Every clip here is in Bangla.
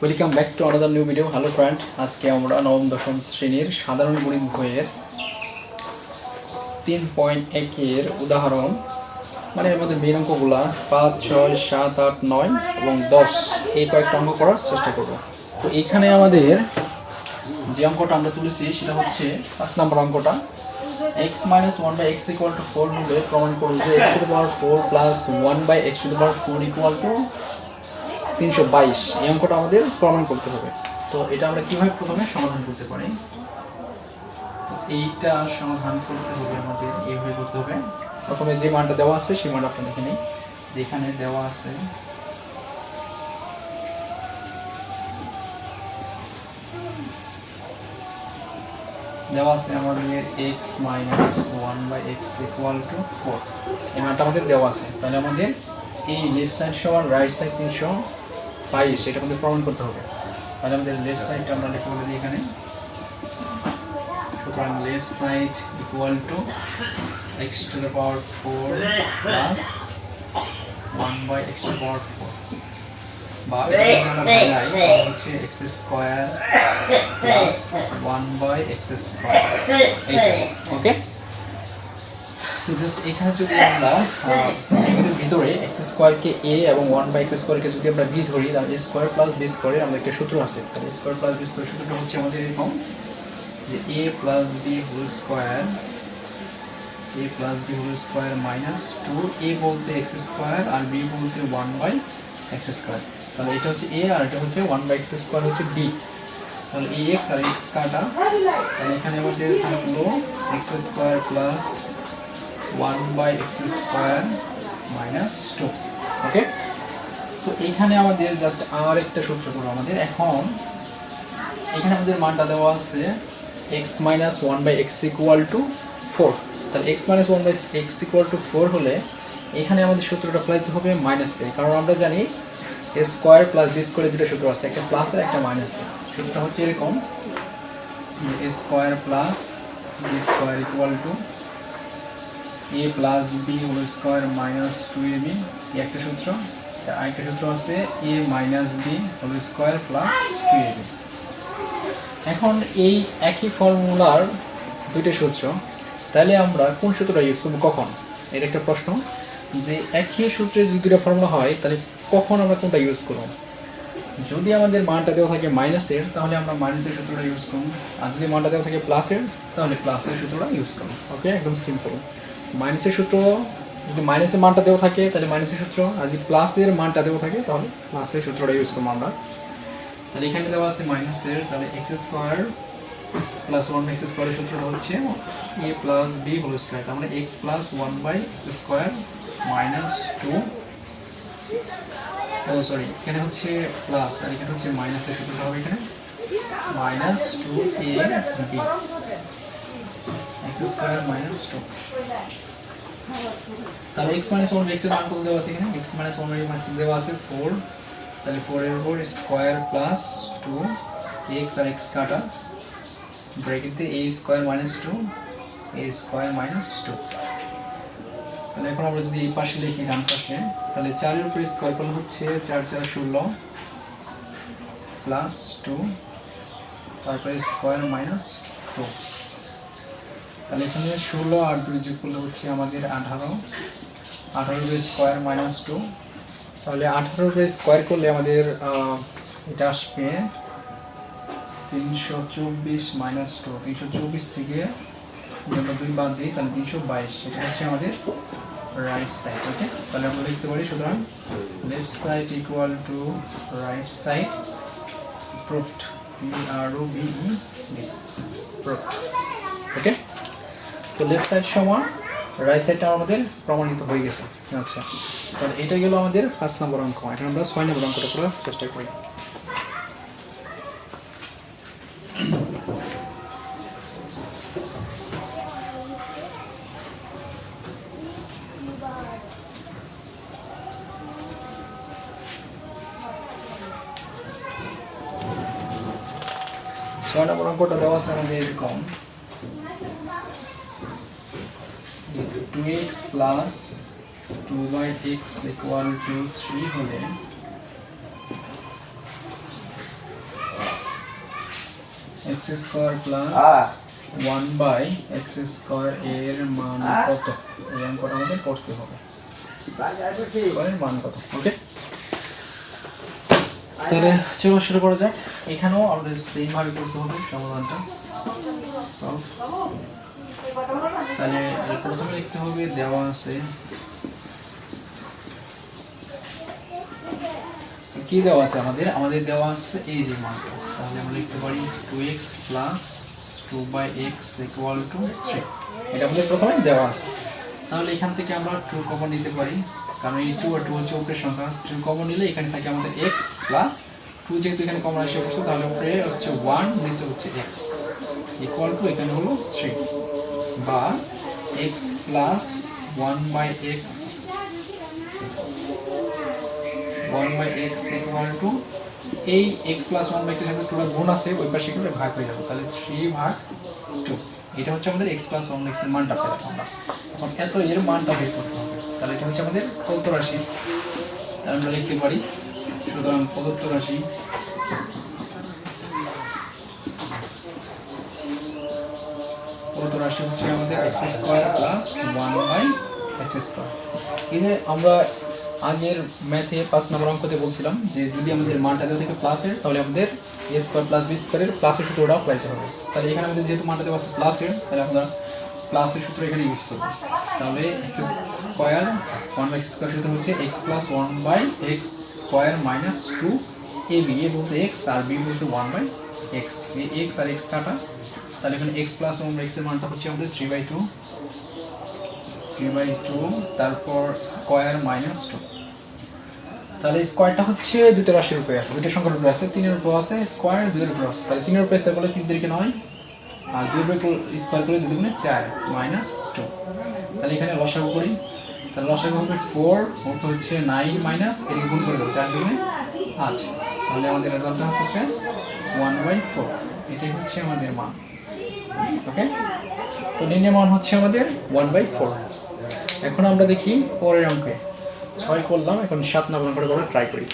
Welcome back to another new video. Hello friend, আজকে আমরা নবম দশম শ্রেণীর সাধারণ গণিত বইয়ের 3.1 এর উদাহরণ, মানে এর মধ্যে মেন অঙ্কগুলা 5, 6, 7, 8, 9 এবং 10 এই কয়েকটা অঙ্ক করার চেষ্টা করব। তো এখানে আমাদের যে অঙ্কটা আমরা তুলেছি সেটা হচ্ছে 5 নম্বর অঙ্কটা। x - 1/x = 4 হলে প্রমাণ করুন যে x⁴ plus 1/x⁴ equal to 322। এই অঙ্কটা আমাদের প্রমাণ করতে হবে। তো এটা আমরা কিভাবে প্রথমে সমাধান করতে পারি? তো এইটা সমাধান করতে হবে আমাদের এইভাবে করতে হবে। প্রথমে যে মানটা দেওয়া আছে সেই মানটা আপনারা দেখে নিন। যেখানে দেওয়া আছে আমাদের x - 1/x = 4। এই মানটা আমাদের দেওয়া আছে। তাহলে আমাদের এই লেফট সাইড সমান রাইট সাইড 322, এটা আমাদের প্রমাণ করতে হবে। তাহলে আমাদের লেফট সাইডটা আমরা লিখে বলে দিই এখানে। সুতরাং left side equal two x⁴ plus 1/x⁴, বা এটা আমরা বলাই হচ্ছে x² প্লাস 1/x²। এইটা ওকে। তো জাস্ট এখানে যদি আমরা এর ভিতরে x² কে a এবং 1/x² কে যদি আমরা b ধরি, তাহলে a² প্লাস b² এর আমাদের একটা সূত্র আছে। তাহলে a² প্লাস b² সূত্রটা হচ্ছে আমাদের এরকম যে a plus b whole square minus 2a বলতে x² আর b বলতে 1/x²। তাহলে এটা হচ্ছে a আর এটা হচ্ছে 1/x² হচ্ছে b। তাহলে ax আর x কাটা, তাহলে এখানে আমাদের থাকলো x² প্লাস 1/x² মাইনাস 2। ওকে। তো এখানে আমাদের জাস্ট আর একটা সূত্র করব আমাদের। এখন এখানে আমাদের মানটা দেওয়া আছে x - 1/x = 4। তাহলে x - 1/x = 4 হলে এখানে আমাদের সূত্রটা ফেলাইতে হবে মাইনাসে, কারণ আমরা জানি a² প্লাস b² দুটো সূত্র আছে, একটা প্লাস আর একটা মাইনাসে। সূত্রটা হচ্ছে এরকম a² plus b² equal to a plus b whole square minus 2ab, এই একটা সূত্র। আরেকটা সূত্র আছে a minus b whole square plus 2ab। এখন এই একই ফর্মুলার দুইটা সূত্র, তাহলে আমরা কোন সূত্রটা ইউজ করব কখন? এটা একটা প্রশ্ন, যে একই সূত্রে যদি দুটো ফর্মুলা হয় তাহলে কখন আমরা কোনটা ইউজ করব? যদি আমাদের মানটা দেওয়া থাকে মাইনাসের, তাহলে আমরা মাইনাসের সূত্রটা ইউজ করব, আর যদি মানটা দেওয়া থাকে প্লাসের, তাহলে প্লাসের সূত্রটা ইউজ করব। ওকে, একদম সিম্পল। মাইনাসের সূত্র, যদি মাইনাসের মানটা দেওয়া থাকে তাহলে মাইনাসের সূত্র, আর যদি প্লাসের মানটা দেওয়া থাকে তাহলে প্লাসের সূত্রটা ইউজ করবো আমরা। তাহলে এখানে দেওয়া আছে মাইনাসের, তাহলে x² প্লাস 1/x² এর সূত্রটা হচ্ছে a plus b whole square, তার মানে x plus 1/x² minus 2, sorry এখানে হচ্ছে প্লাস আর এখানে হচ্ছে মাইনাসের সূত্রটা হবে এখানে মাইনাস 2ab x² মাইনাস 2। তাহলে x - 1/x এর মান কত দেওয়া আছে এখানে? x - 1/x দেওয়া আছে 4। তাহলে 4 এর উপর স্কয়ার প্লাস 2 x আর x কাটা, ব্র্যাকেট দিয়ে a² মাইনাস 2 a² মাইনাস 2। তাহলে এখন আমরা যদি এই পাশে লিখি ডান পাশে, তাহলে 4 এর উপর স্কয়ার করলে হচ্ছে 4 4 16 প্লাস 2, তারপরে স্কয়ার মাইনাস 2। তাহলে এখানে 16 আর 2 যোগ করলে হচ্ছে আমাদের 18 এর স্কয়ার মাইনাস 2। তাহলে 18 এর স্কয়ার করলে আমাদের এটা আসবে 324 মাইনাস 2। 324 থেকে আমরা 2 বাদ দিই, তাহলে 322। এটা হচ্ছে আমাদের রাইট সাইড। ওকে, তাহলে আমরা লিখতে পারি সুতরাং left side equal to right side proved, proved. Okay, তো লেফট সাইড সমান রাইট সাইডটা আমাদের প্রমাণিত হয়ে গেছে। আচ্ছা, তাহলে এটা গেল আমাদের 5 নম্বর অঙ্ক। এখন আমরা 6 নম্বর অঙ্কটা করার চেষ্টা করি। ছয় নম্বর অঙ্কটা দেওয়া আছে আমাদের এরকম 2x প্লাস 2/x = 3 হলে x square plus 1/x square এর মান কত, এই অঙ্কটা আমাদের করতে হবে। স্কোয়ারের মান কত, ওকে। তাহলে চলো শুরু করা যাক। এখানেও আমাদের সেম ভাবে করতে হবে সমাধানটা। সলভ। তাহলে প্রথমে লিখতে হবে, দেওয়া আছে কি দেওয়া আছে আমাদের দেওয়া আছে এই যে মানটা। তাহলে আমরা লিখতে পারি 2x plus 2/x equal to 3। এটা আমাদের প্রথমে দেওয়া আছে। তাহলে এখান থেকে আমরা 2 কমন নিতে পারি, কারণ এই 2 আর 2 হচ্ছে উপরের সংখ্যা। 2 কমন নিলে এখানে থাকে আমাদের x প্লাস 2, যেহেতু এখানে কমন এসে পড়ছে তাহলে উপরে হচ্ছে 1, নিচে হচ্ছে x ইকুয়াল টু এখানে হলো 3, বা x plus 1/x equal to এই x প্লাস 1/x এর সাথে 2 এর গুণ আছে, ওই পাশে করে ভাগ হয়ে যাবে, তাহলে 3/2। এটা হচ্ছে আমাদের x প্লাস 1/x এর মানটা পেলাম আমরা। এখন এত এর মানটা বের করতে হবে, তাহলে এটা হচ্ছে আমাদের প্রদত্ত রাশি। তাহলে আমরা লিখতে পারি, সুতরাং প্রদত্ত রাশি হচ্ছে আমাদের x square plus 1/x square. এই যে আমরা আগের ম্যাথে 5 নম্বর অঙ্কতে বলছিলাম যে যদি আমাদের মানটা দেওয়া থাকে প্লাসের, তাহলে আমাদের a স্কয়ার প্লাস b স্কয়ারের প্লাসের সূত্রটা অ্যাপ্লাই করতে হবে। তাহলে এখানে আমাদের যেহেতু মানটা দেওয়া আছে প্লাসের, তাহলে আমরা প্লাসের সূত্র এখানে ইউজ করব। তাহলে x স্কয়ার 1/x স্কয়ার সূত্র হচ্ছে x plus 1/x square minus 2ab, a বলতে x আর b বলতে 1/x, এই x আর x কাটা। তাহলে এখানে x প্লাস 1/x এর মানটা হচ্ছে আমাদের 3/2, তারপর স্কয়ার মাইনাস 2। তাহলে স্কয়ারটা হচ্ছে দুটো রাশির উপরে আছে, দুটো সংখ্যার উপরে আছে, 3 এর উপরে আছে, স্কয়ার 2 এর উপরে আছে। তাহলে 3 এর উপরে স্কয়ার করলে 3 দিকে 9, আর 2 এর উপরে স্কয়ার করলে 2 দুগুণে 4 মাইনাস 2। তাহলে এখানে লসাগু করি, তাহলে লসাগু হবে 4, ওটা হচ্ছে 9 মাইনাস এর গুণ করে দাও 4 দুগুণে 8। তাহলে আমাদের রেজাল্টটা হচ্ছে 1/4। এটাই হচ্ছে আমাদের মান, ওকে। তো নির্ণয় মান হচ্ছে আমাদের 1/4। এখন আমরা দেখি পরের অঙ্কে 6 করলাম, এখন 7 নম্বর অঙ্কটা করে ট্রাই করি।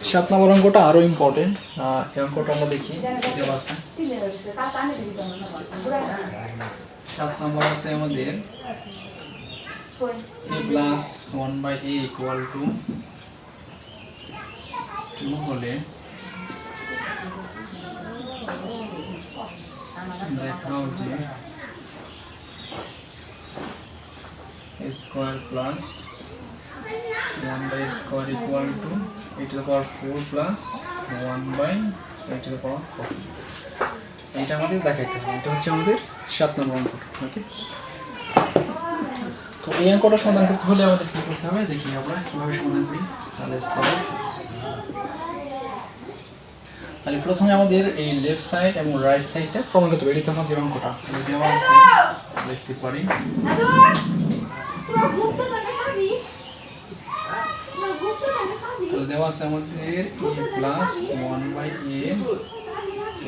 সাত নম্বর অঙ্কটা আরো ইম্পর্টেন্ট। এই অঙ্কটা আমরা দেখি দেওয়া আছে। 7 নম্বর আছে আমাদের a plus 1/a equal to 2 হলে দেখাও যে a square plus 1/a square equal to a to the power 4 plus 1/a to the power 4। এটা আমাদের দেখাইতে হবে। এটা হচ্ছে আমাদের 7 নম্বর অঙ্ক, ওকে। তো এই অঙ্কটা সমাধান করতে হলে আমাদের কি করতে হবে দেখি আমরা কিভাবে সমাধান করি। তাহলে প্রথমে আমাদের এই লেফট সাইড এবং রাইট সাইডটা প্রমাণ করতে হবে। এটা তোমার যে অঙ্কটা দেওয়া আছে লিখতে পারি, তো দেওয়া আছে আমাদের a plus 1/a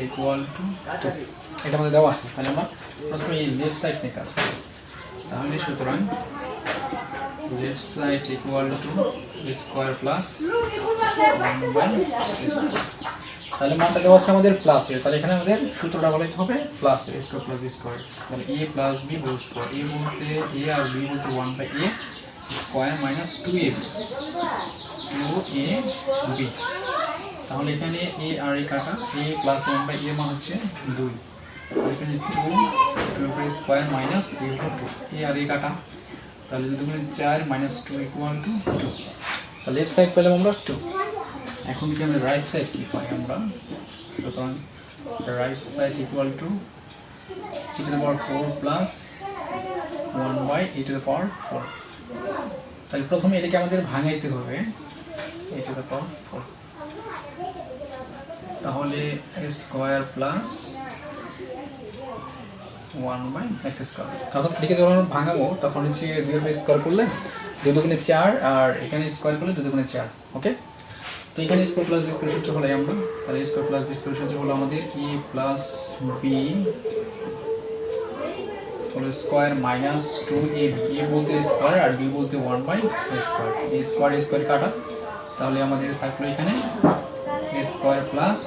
equal to 2। এটা আমাদের দেওয়া আছে। তাহলে আমরা প্রথমে এই লেফট সাইড নিয়ে কাজ করি। তাহলে সুতরাং left side equal two square plus 1/a square. তাহলে মানটা দেওয়া আছে আমাদের প্লাসের, তাহলে এখানে আমাদের সূত্রটা বলাইতে হবে প্লাসের, স্কয়ার প্লাস বি স্কয়ার। তাহলে a plus b whole square, a বলতে a আর b বলতে 1/a square minus 2ab, 2ab। তাহলে এখানে a আর a কাটা, a প্লাস 1/a মান হচ্ছে 2, এখানে 2 স্কয়ার মাইনাস a হলো 2, a আর a কাটা, তাহলে 2 দুগুণে 4 মাইনাস 2 ইকুয়াল টু 2। তাহলে লেফট সাইড পেলাম আমরা 2। এখন কি আমরা রাইট সাইড কি পাই আমরা, সুতরাং right side equal two e to the power 4 plus 1/e to the power 4। তাহলে প্রথমে এটাকে আমাদের ভাঙাইতে হবে e to the power 4। তাহলে স্কয়ার প্লাস 1/x স্কয়ার। অর্থাৎ এটাকে যখন আমরা ভাঙাবো তখন হচ্ছে 2 এর স্কয়ার করলে 2 দুগুণে 4, আর এখানে স্কয়ার করলে 2 দুগুণে 4, ওকে। তো এখানে স্কয়ার প্লাস বি স্কয়ার সূত্র হলাই আমরা, তাহলে স্কয়ার প্লাস বি স্কয়ার সূত্র হলো আমাদের a plus b whole square minus 2ab, a বলতে স্কোয়ার আর b বলতে 1/a square, a square a square কাটা, তাহলে আমাদের থাকলো এখানে a square plus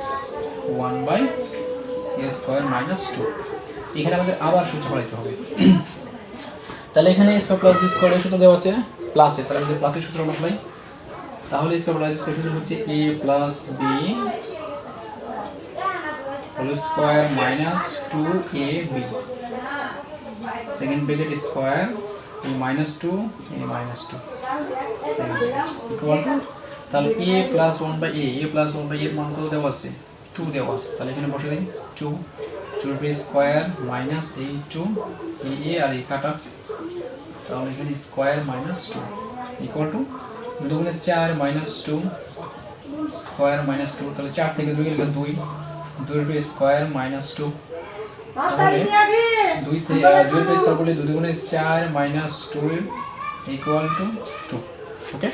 1/a square minus 2। এখানে আমাদের আবার সূত্র ফলাইতে হবে। তাহলে এখানে a স্কোয়ার প্লাস b স্কোয়ারের সূত্র দেওয়া আছে প্লাসে, তাহলে আমাদের প্লাসের সূত্র ফলাই, তাহলে স্কোয়ার প্লাস স্কোয়ার সূত্র হচ্ছে a plus b whole square minus 2ab, second bracket square a minus 2 a minus 2 second bracket equal to, তাহলে a plus 1/a, a plus 1/a এর মান কত দেওয়া আছে 2 দেওয়া আছে, তাহলে এখানে বসে দিন 2 স্কোয়ার মাইনাস এই 2 a আর a কাটা, তাহলে এখানে স্কোয়ার মাইনাস 2 ইকুয়াল টু 2 গুণে 4 মাইনাস 2 স্কোয়ার মাইনাস 2, তাহলে 4 থেকে 2 গেলে 2 স্কোয়ার মাইনাস 2, তাহলে 2 থেকে 2 স্কোয়ার করলে 2 গুণে 4 মাইনাস 2 ইকুয়াল টু 2। ওকে,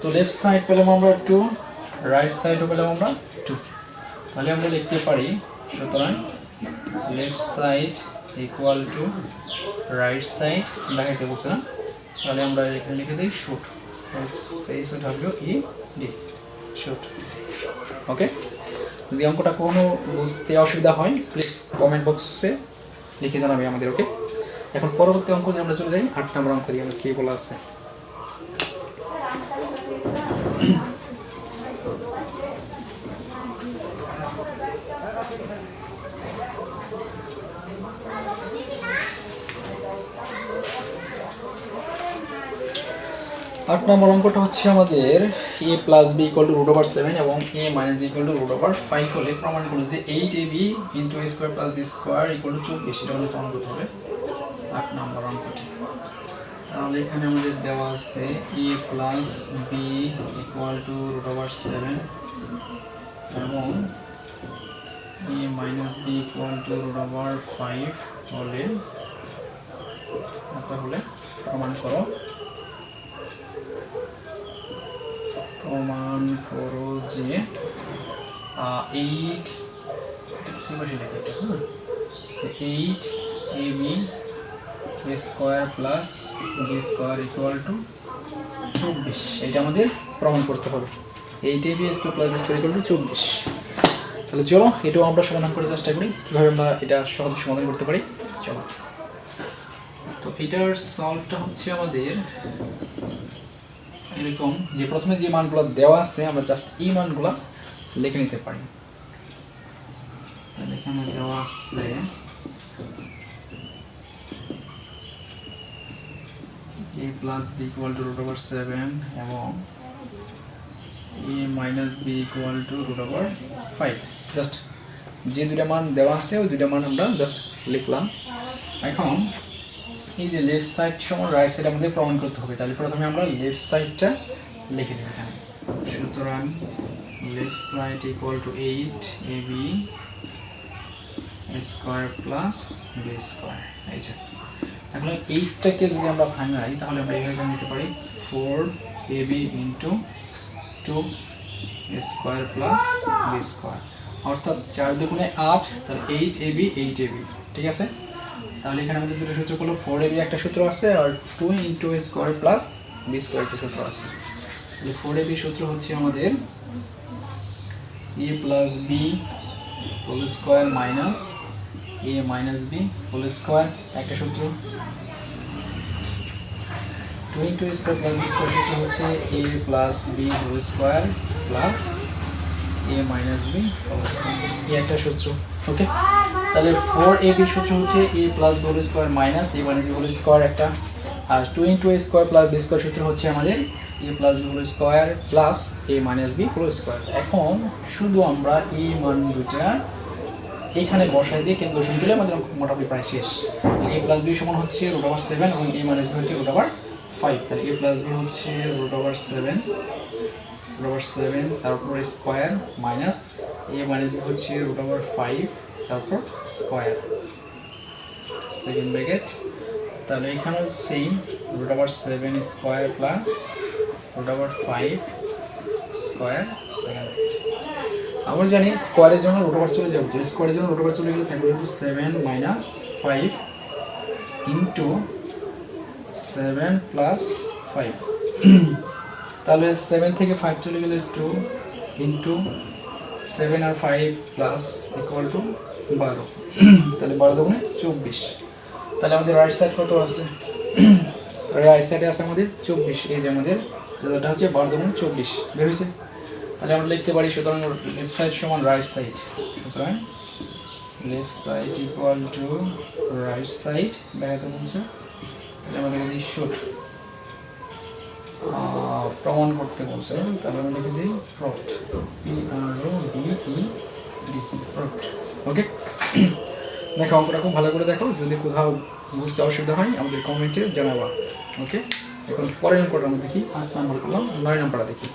তো লেফট সাইড পেলাম আমরা 2, রাইট সাইডও পেলাম আমরা 2, তাহলে আমরা লিখতে পারি সুতরাং left side equal to right side দেখাইতে বলছে না, তাহলে আমরা এখানে লিখে দিই শুট, SHOOT শুট। ওকে, যদি অঙ্কটা কোনো বুঝতে অসুবিধা হয় প্লিজ কমেন্ট বক্সে লিখে জানাবে আমাদের। ওকে, এখন পরবর্তী অঙ্ক দিয়ে আমরা চলে যাই 8 নম্বর অঙ্ক দিয়ে আমরা কী বলা আছে। 8 নম্বর অঙ্কটা হচ্ছে আমাদের a plus b equal to root over 7 এবং a minus b equal to root over 5 হলে প্রমাণ করলো যে 8ab into a square plus b square equal to 24, এটা আমাদের প্রমাণ করতে হবে 8 নম্বর অঙ্কটি। তাহলে এখানে আমাদের দেওয়া আছে a plus b equal to root over 7 এবং a minus b equal to root over 5 হলে তাহলে প্রমাণ করো যে 8ab square plus b square equal to 24, এটা আমাদের প্রমাণ করতে হবে 8ab square plus b square equal to 24। তাহলে চলো এটাও আমরা সমাধান করার চেষ্টা করি কীভাবে আমরা এটা সহজে সমাধান করতে পারি। চলো, তো এটার সলভটা হচ্ছে আমাদের এরকম যে প্রথমে যে মানগুলো দেওয়া আছে আমরা জাস্ট এই মানগুলো লিখে নিতে পারি। তাহলে এখানে দেওয়া আছে a plus b equal to root over 7 এবং a minus b equal to root over 5, just যে দুইটা মান দেওয়া আছে ওই দুইটা মান আমরা জাস্ট লিখলাম। এখন এই যে লেফট সাইড সমান রাইট সাইড আমাদের প্রমাণ করতে হবে, তাহলে প্রথমে আমরা লেফট সাইডটা লিখে নিই এখানে। সুতরাং left side equal two 8ab square plus b square, এই যে তাহলে 8টাকে যদি আমরা ভাঙাই তাহলে আমরা এভাবে নিতে পারি 4ab into 2 square plus b square, অর্থাৎ 4 দুগুণে 8, তাহলে 8ab 8ab, ঠিক আছে। তাহলে এখানে আমাদের দুটো সূত্র হলো 4ab একটা সূত্র আছে আর 2 into a square plus b square একটা সূত্র আছে। তাহলে 4ab সূত্র হচ্ছে আমাদের a plus b whole square minus a minus b whole square একটা সূত্র, 2 into a square plus b square সূত্র হচ্ছে a plus b whole square plus a minus b whole square, এই একটা সূত্র। ওকে, তাহলে 4ab সূত্র হচ্ছে a plus b whole square minus a minus b whole square একটা, আর 2 into a square plus b square সূত্র হচ্ছে আমাদের a plus b whole square plus a minus b whole square. এখন শুধু আমরা এই মান দুটা এখানে বসাই দিয়ে ক্যালকুলেশন দিলে আমাদের মোটামুটি প্রায় শেষ। a প্লাস b সমান হচ্ছে রুট ওভার 7 এবং a মাইনাস b হচ্ছে রুট ওভার 5, তাহলে a প্লাস b হচ্ছে রুট ওভার 7 তারপর square minus a minus b হচ্ছে রুট ওভার 5 তারপর স্কোয়ার সেকেন্ড ব্র্যাকেট, তাহলে এখানেও same root over 7 square plus root over 5 square second. আমরা জানি স্কোয়ারের জন্য রুট ওভার চলে যাবে, তো স্কোয়ারের জন্য রুট ওভার চলে গেলে থাকবে 7 মাইনাস 5 ইন্টু 7 প্লাস 5, তাহলে 7 থেকে 5 চলে গেলে 2 ইন্টু 7 আর 5 প্লাস ইকুয়াল টু 12, তাহলে 12 দুগুণে 24। তাহলে আমাদের রাইট সাইড কত আছে? রাইট সাইডে আছে আমাদের 24, এই যে আমাদের রেজাল্টটা হচ্ছে 12 দুগুণে 24 ভেবেছে। তাহলে আমরা লিখতে পারি সুতরাং লেফট সাইড সমান রাইট সাইড, সুতরাং left side equal to right side দেখাতে বলছে। তাহলে আমাদের যদি শুট প্রমাণ করতে বলছে, তাহলে আমরা লিখে দিই প্রুফড, PRODED, প্রুফড। ওকে, দেখো অঙ্কটা খুব ভালো করে দেখো, যদি কোথাও বুঝতে অসুবিধা হয় আমাদের কমেন্টে জানাবা। ওকে, এখন পরের অঙ্কটা আমরা দেখি, 8 নম্বর করলাম, 9 নম্বরটা দেখি।